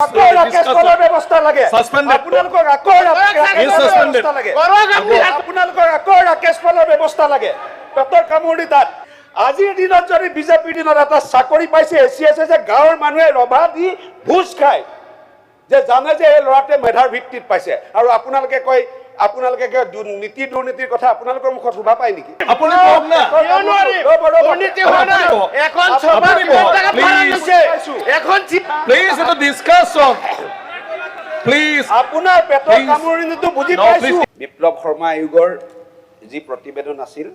ব্যৱস্থা লাগে আপোনালোকক ৰাকেশ পালৰ ব্যৱস্থা লাগে পেটৰ কামুৰি তাত আজিৰ দিনত যদি বিজেপিৰ দিনত এটা চাকৰি পাইছে এচিয়াছে যে গাঁৱৰ মানুহে ৰভা দি ভোজ খায় যে জানে যে এই ল'ৰাটোৱে মেধাৰ ভিত্তিত পাইছে আৰু আপোনালোকে কয় আপোনালোকে নীতি দুৰ্নীতিৰ কথা আপোনালোকৰ মুখত শুভা পায় নেকি আপুনি কওক না দুৰ্নীতি হোৱা নাই এখন সভা এখন প্লিজ এটা ডিসকাশন প্লিজ আপোনাৰ পেটৰ কামুৰিটো বুজি পাইছো বিপ্লৱ শৰ্মা আয়োগৰ যি প্ৰতিবেদন আছিল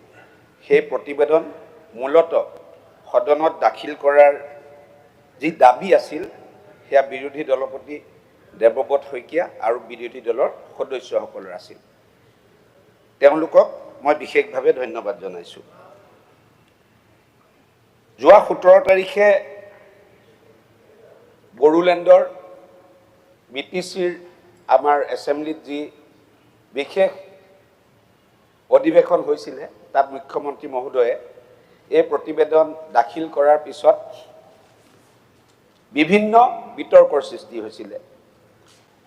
সেই প্ৰতিবেদন মূলতঃ সদনত দাখিল কৰাৰ যি দাবী আছিল সেয়া বিৰোধী দলপতি দেৱব্ৰত শইকীয়া আৰু বিৰোধী দলৰ সদস্যসকলৰ আছিল তেওঁলোকক মই বিশেষভাৱে ধন্যবাদ জনাইছো যোৱা 17 তাৰিখে বড়োলেণ্ডৰ বিটিচিৰ আমাৰ এছেম্বলিত যি বিশেষ অধিৱেশন হৈছিল তাত মুখ্যমন্ত্ৰী মহোদয়ে এই প্ৰতিবেদন দাখিল কৰাৰ পিছত বিভিন্ন বিতৰ্কৰ সৃষ্টি হৈছিল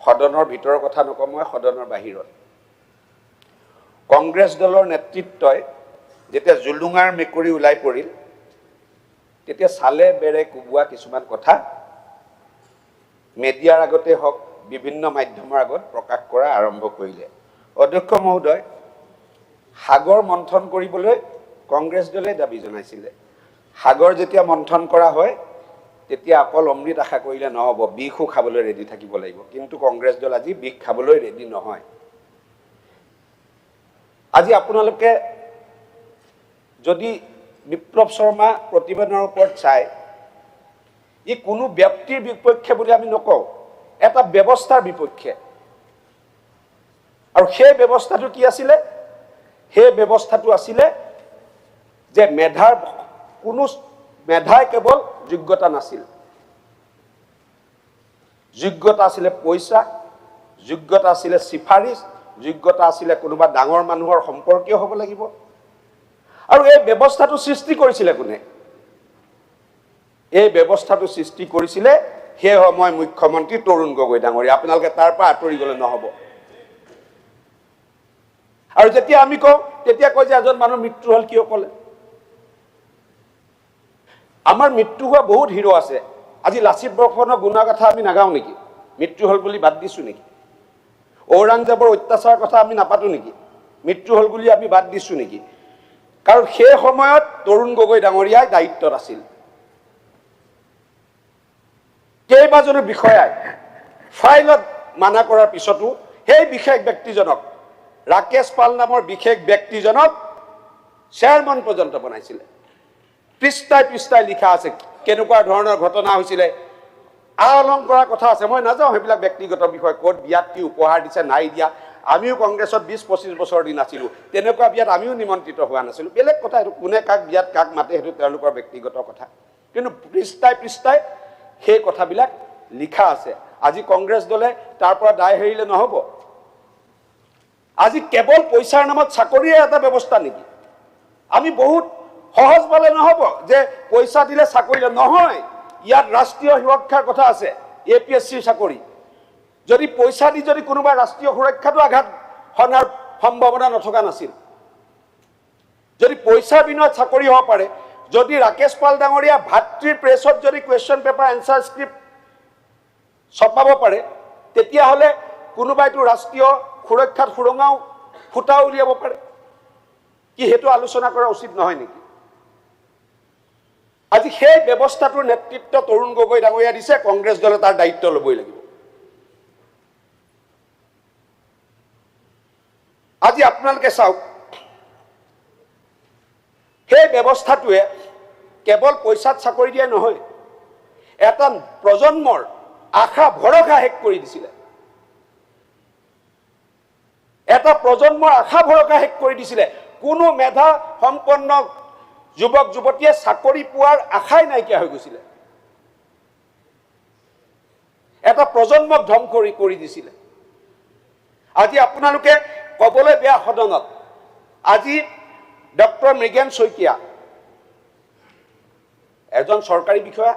সদনৰ ভিতৰৰ কথা নকওঁ মই সদনৰ বাহিৰত কংগ্ৰেছ দলৰ নেতৃত্বই যেতিয়া জুলুঙাৰ মেকুৰী ওলাই পৰিল তেতিয়া সালে বেৰে কুবুৱা কিছুমান কথা মিডিয়াৰ আগতে হওক বিভিন্ন মাধ্যমৰ আগত প্ৰকাশ কৰা আৰম্ভ কৰিলে অধ্যক্ষ মহোদয় সাগৰ মন্থন কৰিবলৈ কংগ্ৰেছ দলে দাবী জনাইছিল সাগৰ যেতিয়া মন্থন কৰা হয় তেতিয়া অকল অমৃত আশা কৰিলে নহব বিখু খাবলৈ ৰেডি থাকিব লাগিব কিন্তু কংগ্ৰেছ দল আজি বিখ খাবলৈ ৰেডি নহয় আজি আপোনালোকে যদি বিপ্লৱ শৰ্মা প্ৰতিবেদনৰ ওপৰত চাই ই কোনো ব্যক্তিৰ বিপক্ষে বুলি আমি নকওঁ এটা ব্যৱস্থাৰ বিপক্ষে আৰু সেই ব্যৱস্থাটো কি আছিল সেই ব্যৱস্থাটো আছিল যে মেধাৰ কোনো মেধাই কেৱল যোগ্যতা নাছিল যোগ্যতা আছিল পইচা যোগ্যতা আছিল সিফাৰিশ যোগ্যতা আছিল কোনোবা ডাঙৰ মানুহৰ সম্পৰ্কীয় হ'ব লাগিব আৰু এই ব্যৱস্থাটো সৃষ্টি কৰিছিল কোনে এই ব্যৱস্থাটো সৃষ্টি কৰিছিল সেই সময় মুখ্যমন্ত্ৰী তৰুণ গগৈ ডাঙৰীয়া আপোনালোকে তাৰ পৰা আঁতৰি গলে নহব আৰু যেতিয়া আমি কওঁ তেতিয়া কয় যে এজন মানুহ মৃত্যু হল কিয় ক'লে আমাৰ মৃত্যু হোৱা বহুত হিৰো আছে আজি লাচিত বৰফুকনৰ গুণগাথা আমি নাগাওঁ নেকি মৃত্যু হল বুলি বাদ দিছো নেকি ঔৰংজেবৰ অত্যাচাৰৰ কথা আমি নাপাতো নেকি মৃত্যু হল বুলি আমি বাদ দিছো নেকি কাৰণ সেই সময়ত তৰুণ গগৈ ডাঙৰীয়াই দায়িত্বত আছিল কেইবাজনো বিষয়াই ফাইলত মানা কৰাৰ পিছতো সেই বিশেষ ব্যক্তিজনক ৰাকেশ পাল নামৰ বিশেষ ব্যক্তিজনক চেয়াৰমেন পৰ্যন্ত বনাইছিল পৃষ্ঠাই পৃষ্ঠাই লিখা আছে কেনেকুৱা ধৰণৰ ঘটনা হৈছিল আলংকাৰৰ কথা আছে মই নাযাওঁ সেইবিলাক ব্যক্তিগত বিষয় ক'ত বিয়াত কি উপহাৰ দিছে নাই দিয়া আমিও কংগ্ৰেছত 20-25 বছৰ দিন আছিলোঁ তেনেকুৱা বিয়াত আমিও নিমন্ত্ৰিত হোৱা নাছিলোঁ বেলেগ কথা এইটো কোনে কাক বিয়াত কাক মাতে সেইটো তেওঁলোকৰ ব্যক্তিগত কথা কিন্তু পৃষ্ঠাই পৃষ্ঠাই সেই কথাবিলাক লিখা আছে আজি কংগ্ৰেছ দলে তাৰ পৰা দায় হেৰিলে নহব আজি কেৱল পইচাৰ নামত চাকৰিয়ে এটা ব্যৱস্থা নেকি আমি বহুত সহজ বলে নহব যে পইচা দিলে চাকৰি নহয় ইয়াত ৰাষ্ট্ৰীয় সুৰক্ষাৰ কথা আছে এপিএসসিৰ চাকৰি যদি পইচা দি যদি কোনোবা ৰাষ্ট্ৰীয় সুৰক্ষাটো আঘাত হনাৰ সম্ভাৱনা নথকা নাছিল যদি পইচা বিনত চাকৰি হ'ব পাৰে যদি ৰাকেশ পাল ডাঙৰীয়া ভাতৃৰ প্ৰেছত যদি কুৱেশ্যন পেপাৰ এনসাৰ স্ক্ৰিপ্ট ছপাব পাৰে তেতিয়া হলে কোনোবাইটো ৰাষ্ট্ৰীয় সুৰক্ষাত সুৰঙাও ফুটা উলিয়াব পাৰে কি হেতু আলোচনা কৰা উচিত নহয় নেকি আজি সেই ব্যৱস্থাটোৰ নেতৃত্ব তৰুণ গগৈ ডাঙৰীয়া দিছে কংগ্ৰেছ দলে তাৰ দায়িত্ব ল'বই লাগিব আজি আপোনালোকে চাওক সেই ব্যৱস্থাটোৱে কেৱল পইচাত চাকৰি দিয়া নহয় এটা প্ৰজন্মৰ আশা ভৰসা শেষ কৰি দিছিল এটা প্ৰজন্মৰ আশা ভৰসা শেষ কৰি দিছিল কোনো মেধা সম্পন্ন যুৱক যুৱতীয়ে চাকৰি পোৱাৰ আশাই নাইকিয়া হৈ গৈছিল এটা প্ৰজন্মক ধ্বংস কৰি দিছিল আজি আপোনালোকে কবলৈ বেয়া সদনত আজি ডক্টৰ মৃগেন শইকীয়া এজন চৰকাৰী বিষয়া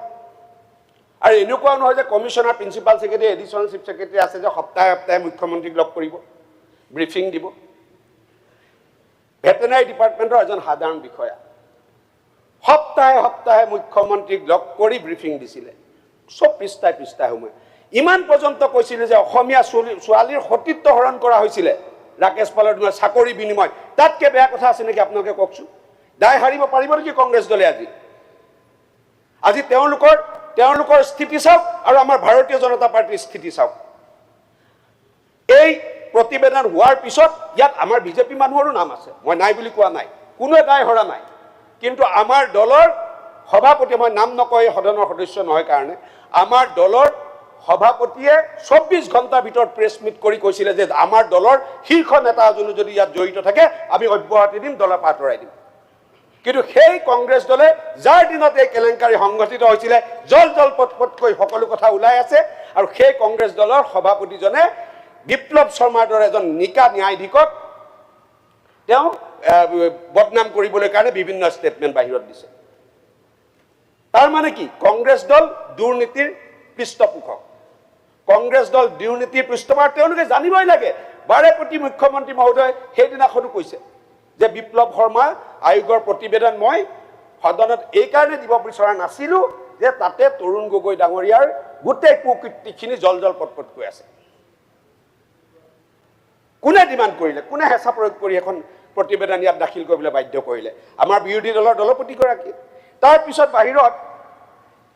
আৰু এনেকুৱাও নহয় যে commissioner principal secretary additional chief secretary আছে যে সপ্তাহে সপ্তাহে মুখ্যমন্ত্ৰীক লগ কৰিব ব্ৰিফিং দিব ভেটেনাৰী ডিপাৰ্টমেণ্টৰ এজন সাধাৰণ বিষয়া সপ্তাহে সপ্তাহে মুখ্যমন্ত্ৰীক লগ কৰি ব্ৰিফিং দিছিলে চব পৃষ্ঠাই সময় ইমান পৰ্যন্ত কৈছিলে যে অসমীয়া ছোৱালীৰ সতীত্ব হৰণ কৰা হৈছিলে ৰাকেশ পালৰ দিনৰ চাকৰি বিনিময় তাতকে বেয়া কথা আছে নেকি আপোনালোকে কওকচোন দায় হাৰিব পাৰিব নেকি কংগ্ৰেছ দলে আজি তেওঁলোকৰ স্থিতি চাওক আৰু আমাৰ ভাৰতীয় জনতা পাৰ্টিৰ স্থিতি চাওক এই প্ৰতিবেদন হোৱাৰ পিছত ইয়াত আমাৰ বিজেপি মানুহৰো নাম আছে মই নাই বুলি কোৱা নাই কোনোৱে দায় হৰা নাই কিন্তু আমাৰ দলৰ সভাপতি মই নাম নকয় সদনৰ সদস্য নহয় কাৰণে আমাৰ দলৰ সভাপতিয়ে 24 ঘণ্টাৰ ভিতৰত প্ৰেছ মিট কৰি কৈছিলে যে আমাৰ দলৰ শীৰ্ষ নেতা এজনো যদি ইয়াত জড়িত থাকে আমি অব্যাহতি দিম দলৰ পৰা আঁতৰাই দিম কিন্তু সেই কংগ্ৰেছ দলে যাৰ দিনত এই কেলেংকাৰী সংঘটিত হৈছিলে জল পটকৈ সকলো কথা ওলাই আছে আৰু সেই কংগ্ৰেছ দলৰ সভাপতিজনে বিপ্লৱ শৰ্মাৰ দৰে এজন নিকা ন্যায়াধীশক তেওঁ বদনাম কৰিবলৈ কাৰণে বিভিন্ন ষ্টেটমেণ্ট বাহিৰত দিছে তাৰ মানে কি কংগ্ৰেছ দল দুৰ্নীতিৰ পৃষ্ঠপোষক কংগ্ৰেছ দল দুৰ্নীতিৰ পৃষ্ঠপোষক তেওঁলোকে জানিবই লাগে বাৰে প্ৰতি মুখ্যমন্ত্ৰী মহোদয় সেইদিনাখনো কৈছে যে বিপ্লৱ শৰ্মা আয়োগৰ প্ৰতিবেদন মই সদনত এই কাৰণে দিব বিচৰা নাছিলো যে তাতে তৰুণ গগৈ ডাঙৰীয়াৰ গোটেই কুকীৰ্তিখিনি জল পটকৈ আছে কোনে ডিমাণ্ড কৰিলে কোনে হেঁচা প্ৰয়োগ কৰি এখন প্ৰতিবেদন ইয়াত দাখিল কৰিবলৈ বাধ্য কৰিলে আমাৰ বিৰোধী দলৰ দলপতিগৰাকী তাৰপিছত বাহিৰত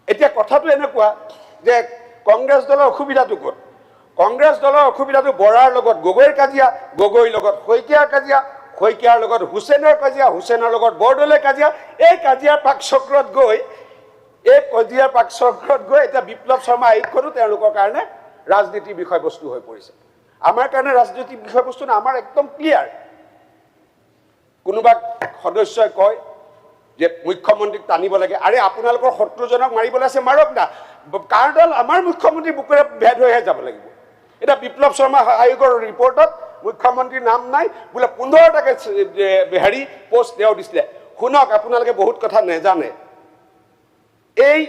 এতিয়া কথাটো এনেকুৱা যে কংগ্ৰেছ দলৰ অসুবিধাটো ক'ত কংগ্ৰেছ দলৰ অসুবিধাটো বৰাৰ লগত গগৈৰ কাজিয়া গগৈৰ লগত শইকীয়াৰ কাজিয়া শইকীয়াৰ লগত হুছেইনৰ কাজিয়া হুছেইনৰ লগত বৰদলৈৰ কাজিয়া এই কাজিয়াৰ পাকচক্ৰত গৈ এতিয়া বিপ্লৱ শৰ্মা আয়োগখনো তেওঁলোকৰ কাৰণে ৰাজনীতিৰ বিষয়বস্তু হৈ পৰিছে আমাৰ কাৰণে ৰাজনীতিৰ বিষয়বস্তু না আমাৰ একদম ক্লিয়াৰ কোনোবা সদস্যই কয় যে মুখ্যমন্ত্ৰীক টানিব লাগে আৰে আপোনালোকৰ শত্ৰুজনক মাৰিবলৈ আছে মাৰক না কাৰণ আমাৰ মুখ্যমন্ত্ৰী বুকুৰে ভেদ হৈহে যাব লাগিব এটা বিপ্লৱ শৰ্মা আয়োগৰ ৰিপৰ্টত মুখ্যমন্ত্ৰীৰ নাম নাই বোলে 15টাকে পোষ্ট তেওঁ দিছিলে শুনক আপোনালোকে বহুত কথা নেজানে এই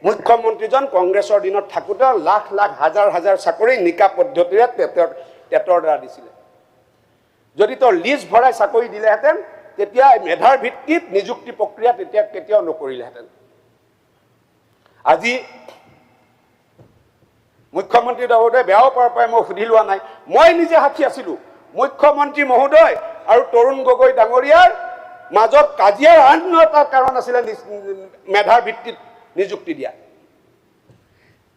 মুখ্যমন্ত্ৰীজন কংগ্ৰেছৰ দিনত থাকোঁতে লাখ হাজাৰ চাকৰি নিকা পদ্ধতিৰে টেটৰ দ্বাৰা দিছিলে যদি তেওঁ লিষ্ট ভৰাই চাকৰি দিলেহেঁতেন তেতিয়া মেধাৰ ভিত্তিত নিযুক্তি প্ৰক্ৰিয়া তেতিয়া কেতিয়াও নকৰিলেহেঁতেন আজি মুখ্যমন্ত্ৰী মহোদয় বেয়াও পাই মই সুধি লোৱা নাই মই নিজে সাক্ষী আছিলো মুখ্যমন্ত্ৰী মহোদয় আৰু তৰুণ গগৈ ডাঙৰীয়াৰ মাজত কাজিয়াৰ আন এটা কাৰণ আছিলে মেধাৰ ভিত্তিত নিযুক্তি দিয়া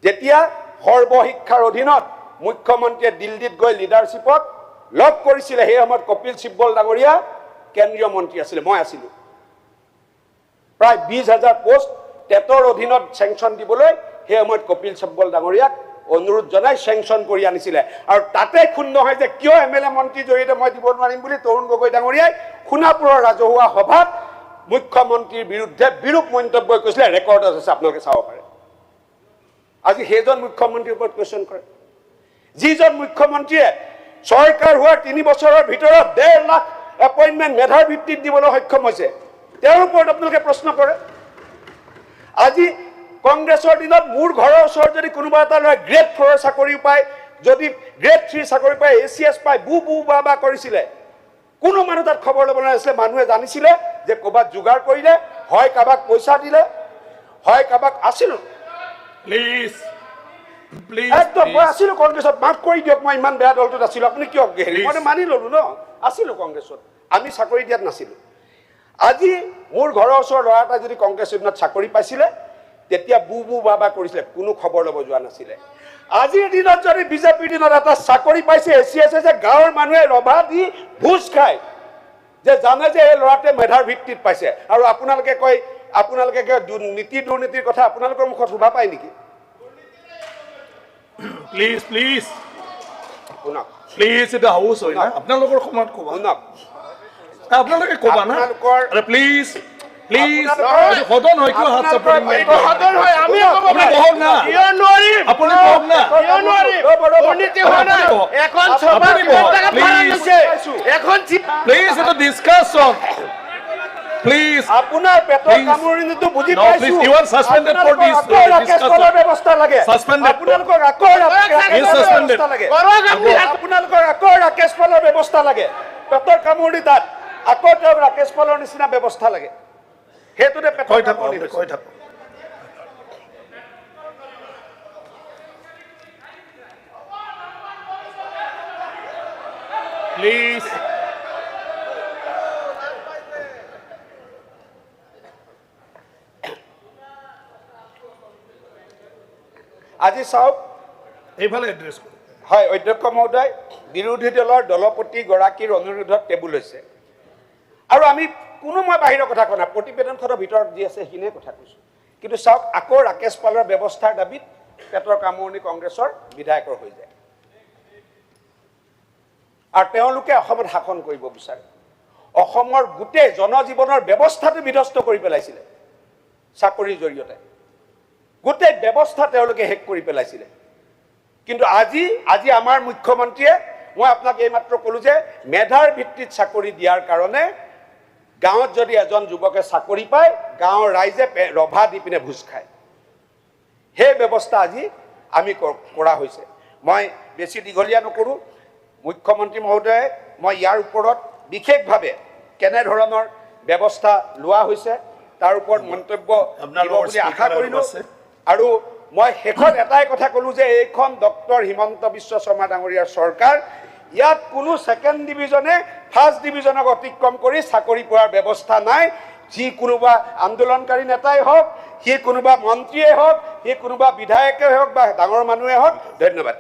যেতিয়া সৰ্বশিক্ষাৰ অধীনত মুখ্যমন্ত্ৰীয়ে দিল্লীত গৈ লিডাৰশ্বিপক লগ কৰিছিলে সেই সময়ত কপিল সিব্বল ডাঙৰীয়া কেন্দ্ৰীয় মন্ত্ৰী আছিলে মই আছিলো প্ৰায় 20,000 পোষ্ট টেটৰ অধীনত চেংচন দিবলৈ সেই সময়ত কপিল সিব্বল ডাঙৰীয়াক অনুৰোধ জনাই চেংচন কৰি আনিছিলে আৰু তাতে ক্ষুণ্ণ হয় যে কিয় এমএলএ মন্ত্ৰীৰ জৰিয়তে মই দিব নোৱাৰিম বুলি তৰুণ গগৈ ডাঙৰীয়াই সোণাপুৰৰ ৰাজহুৱা সভাত মুখ্যমন্ত্ৰীৰ বিৰুদ্ধে বিৰূপ মন্তব্য কৈছিলে ৰেকৰ্ডত আছে আপোনালোকে চাব পাৰে আজি সেইজন মুখ্যমন্ত্ৰীৰ ওপৰত কুৱেশ্যন কৰে যিজন মুখ্যমন্ত্ৰীয়ে চৰকাৰ হোৱাৰ 3 বছৰৰ ভিতৰত 1.5 লাখ এপইণ্টমেণ্ট মেধাৰ ভিত্তিত দিবলৈ সক্ষম হৈছে তেওঁৰ ওপৰত আপোনালোকে প্ৰশ্ন কৰে আজি কংগ্ৰেছৰ দিনত মোৰ ঘৰৰ ওচৰত যদি কোনোবা এটা ল'ৰাই গ্ৰেড 4 চাকৰি পায় যদি গ্ৰেড 3 চাকৰি পায় এচিএছ পায় বু বা কৰিছিলে কোনো মানুহ তাত খবৰ ল'ব নাছিলে মানুহে জানিছিলে যে ক'ৰবাত যোগাৰ কৰিলে হয় কাবাক পইচা দিলে হয় কাবাক আছিলো প্লিজ একদম মই আছিলো কংগ্ৰেছত মাফ কৰি দিয়ক মই ইমান বেয়া দলটোত আছিলো আপুনি কিয় মই মানি ল'লো ন আছিলো কংগ্ৰেছত আমি চাকৰি দিয়াত নাছিলো আজি মোৰ ঘৰৰ ওচৰৰ ল'ৰা এটা যদি কংগ্ৰেছৰ দিনত চাকৰি পাইছিলে তেতিয়া বু বা কৰিছিলে কোনো খবৰ ল'ব যোৱা নাছিলে আজিৰ দিনত যদি বিজেপিৰ দিনত এটা চাকৰি পাইছে এচিএছে যে গাঁৱৰ মানুহে ৰভা দি ভোজ খায় যে জানে যে এই ল'ৰাটোৱে মেধাৰ ভিত্তিত পাইছে আৰু আপোনালোকে কয় নীতি দুৰ্নীতিৰ কথা আপোনালোকৰ মুখত শুভা পায় নেকি প্লিজ শুনক এটা হাউচ হয় না আপোনালোকৰ সময়ত ক'বা শুনক আপোনালোকে ক'বা না আৰে প্লিজ সদন হয় কিয় হাত চাপৰি সদন হয় আমি আপুনি কওক না কিয় নোৱাৰিম আপুনি কওক না কিয় নোৱাৰিম দুৰ্নীতি হোৱা নাই এখন সভা আপুনি কওক, এখন প্লিজ এটা ডিছকাছন প্লিজ আপোনাৰ পেটৰ Please. কামুৰণিটো বুজি No, পাইছো please, you are suspended for this আপোনালোকক আকৌ ৰাকেশ discussion. পালৰ ব্যৱস্থা লাগে Suspended. আপোনালোকক আকৌ ৰাকেশ He is পালৰ suspended. ব্যৱস্থা লাগে কৰক আপুনি। আপোনালোকক আকৌ ৰাকেশ পালৰ ব্যৱস্থা লাগে পেটৰ কামুৰণি তাত আকৌ তেওঁক ৰাকেশ পালৰ নিচিনা ব্যৱস্থা লাগে সেইটোতে পেটৰ কৈ থাকক কামুৰণি হৈছে। কৈ থাকক প্লিজ আজি চাওক এইফালে এড্ৰেছ কৰক হয় অধ্যক্ষ মহোদয় বিৰোধী দলৰ দলপতি গৰাকীৰ অনুৰোধত টেবুল হৈছে আৰু আমি কোনো মই বাহিৰৰ কথা কোৱা নাই প্ৰতিবেদনখনৰ ভিতৰত যি আছে সেইখিনিয়ে কথা কৈছোঁ কিন্তু চাওক আকৌ ৰাকেশ পালৰ ব্যৱস্থাৰ দাবীত পেটৰ কামুৰণি কংগ্ৰেছৰ বিধায়কৰ হৈ যায় আৰু তেওঁলোকে অসমত শাসন কৰিব বিচাৰে অসমৰ গোটেই জনজীৱনৰ ব্যৱস্থাটো বিধ্বস্ত কৰি পেলাইছিলে চাকৰিৰ জৰিয়তে গোটেই ব্যৱস্থা তেওঁলোকে শেষ কৰি পেলাইছিলে কিন্তু আজি আমাৰ মুখ্যমন্ত্ৰীয়ে মই আপোনাক এইমাত্ৰ ক'লো যে মেধাৰ ভিত্তিত চাকৰি দিয়াৰ কাৰণে গাঁৱত যদি এজন যুৱকে চাকৰি পায় গাঁৱৰ ৰাইজে ৰভা দি পিনে ভোজ খায় সেই ব্যৱস্থা আজি আমি কৰা হৈছে মই বেছি দীঘলীয়া নকৰোঁ মুখ্যমন্ত্ৰী মহোদয়ে মই ইয়াৰ ওপৰত বিশেষভাৱে কেনেধৰণৰ ব্যৱস্থা লোৱা হৈছে তাৰ ওপৰত মন্তব্য দিব বুলি আশা কৰিলোঁ আৰু মই শেষত এটাই কথা ক'লো যে এইখন ডক্টৰ হিমন্ত বিশ্ব শৰ্মা ডাঙৰীয়াৰ চৰকাৰ ইয়াত কোনো ছেকেণ্ড ডিভিজনে ফাৰ্ষ্ট ডিভিজনক অতিক্ৰম কৰি চাকৰি পোৱাৰ ব্যৱস্থা নাই যি কোনোবা আন্দোলনকাৰী নেতাই হওক সি কোনোবা মন্ত্ৰীয়ে হওক সি কোনোবা বিধায়কে হওক বা ডাঙৰ মানুহে হওক ধন্যবাদ